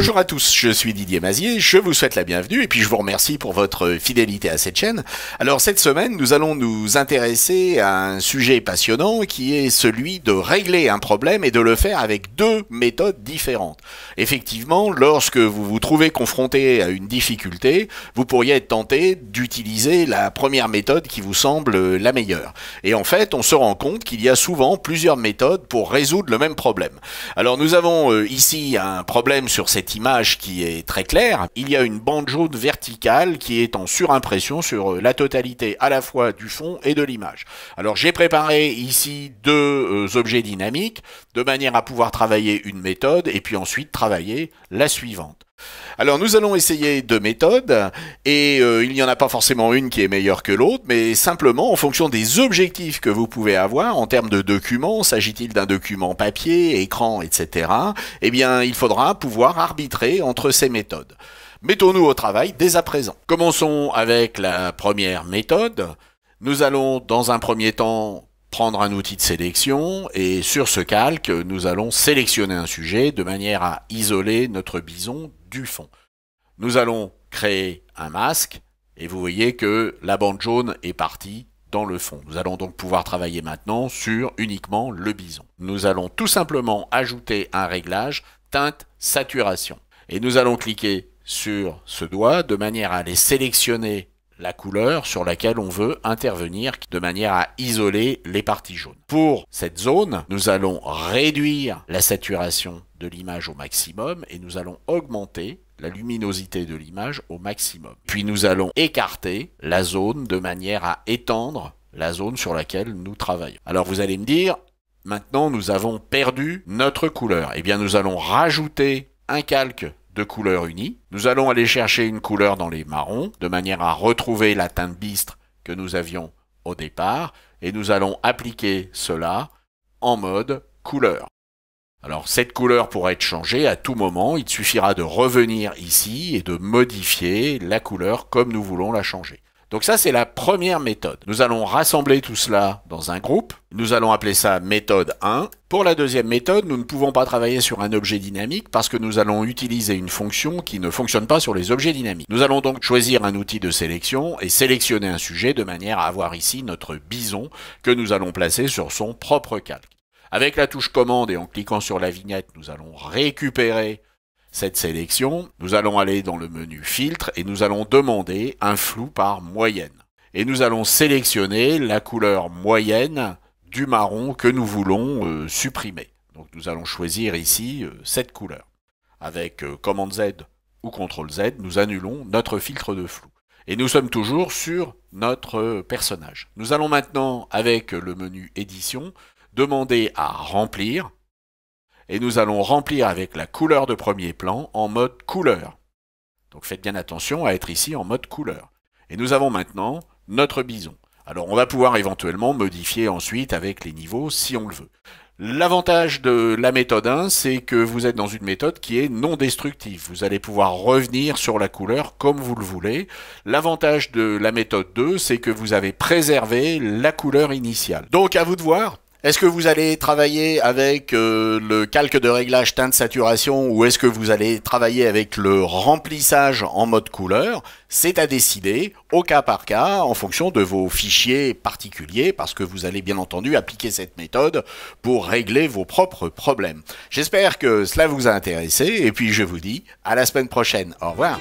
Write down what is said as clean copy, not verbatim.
Bonjour à tous, je suis Didier Mazier, je vous souhaite la bienvenue et puis je vous remercie pour votre fidélité à cette chaîne. Alors cette semaine, nous allons nous intéresser à un sujet passionnant qui est celui de régler un problème et de le faire avec deux méthodes différentes. Effectivement, lorsque vous vous trouvez confronté à une difficulté, vous pourriez être tenté d'utiliser la première méthode qui vous semble la meilleure. Et en fait, on se rend compte qu'il y a souvent plusieurs méthodes pour résoudre le même problème. Alors nous avons ici un problème sur cette image qui est très claire. Il y a une bande jaune verticale qui est en surimpression sur la totalité à la fois du fond et de l'image. Alors j'ai préparé ici deux objets dynamiques de manière à pouvoir travailler une méthode et puis ensuite travailler la suivante. Alors nous allons essayer deux méthodes et il n'y en a pas forcément une qui est meilleure que l'autre, mais simplement en fonction des objectifs que vous pouvez avoir en termes de documents, s'agit-il d'un document papier, écran, etc. Eh bien il faudra pouvoir arbitrer entre ces méthodes. Mettons-nous au travail dès à présent. Commençons avec la première méthode. Nous allons dans un premier temps prendre un outil de sélection et sur ce calque, nous allons sélectionner un sujet de manière à isoler notre bison du fond. Nous allons créer un masque et vous voyez que la bande jaune est partie dans le fond. Nous allons donc pouvoir travailler maintenant sur uniquement le bison. Nous allons tout simplement ajouter un réglage teinte saturation et nous allons cliquer sur ce doigt de manière à aller sélectionner la couleur sur laquelle on veut intervenir de manière à isoler les parties jaunes. Pour cette zone, nous allons réduire la saturation de l'image au maximum et nous allons augmenter la luminosité de l'image au maximum. Puis nous allons écarter la zone de manière à étendre la zone sur laquelle nous travaillons. Alors vous allez me dire, maintenant nous avons perdu notre couleur. Eh bien nous allons rajouter un calque de couleur unie. Nous allons aller chercher une couleur dans les marrons de manière à retrouver la teinte bistre que nous avions au départ et nous allons appliquer cela en mode couleur. Alors cette couleur pourra être changée à tout moment, il suffira de revenir ici et de modifier la couleur comme nous voulons la changer. Donc ça c'est la première méthode. Nous allons rassembler tout cela dans un groupe. Nous allons appeler ça méthode 1. Pour la deuxième méthode, nous ne pouvons pas travailler sur un objet dynamique parce que nous allons utiliser une fonction qui ne fonctionne pas sur les objets dynamiques. Nous allons donc choisir un outil de sélection et sélectionner un sujet de manière à avoir ici notre bison que nous allons placer sur son propre calque. Avec la touche commande et en cliquant sur la vignette, nous allons récupérer cette sélection, nous allons aller dans le menu filtre et nous allons demander un flou par moyenne. Et nous allons sélectionner la couleur moyenne du marron que nous voulons supprimer. Donc nous allons choisir ici cette couleur. Avec commande Z ou CTRL Z, nous annulons notre filtre de flou. Et nous sommes toujours sur notre personnage. Nous allons maintenant, avec le menu édition, demander à remplir. Et nous allons remplir avec la couleur de premier plan en mode couleur. Donc faites bien attention à être ici en mode couleur. Et nous avons maintenant notre bison. Alors on va pouvoir éventuellement modifier ensuite avec les niveaux si on le veut. L'avantage de la méthode 1, c'est que vous êtes dans une méthode qui est non destructive. Vous allez pouvoir revenir sur la couleur comme vous le voulez. L'avantage de la méthode 2, c'est que vous avez préservé la couleur initiale. Donc à vous de voir. Est-ce que vous allez travailler avec le calque de réglage teinte saturation ou est-ce que vous allez travailler avec le remplissage en mode couleur? C'est à décider au cas par cas en fonction de vos fichiers particuliers parce que vous allez bien entendu appliquer cette méthode pour régler vos propres problèmes. J'espère que cela vous a intéressé et puis je vous dis à la semaine prochaine. Au revoir.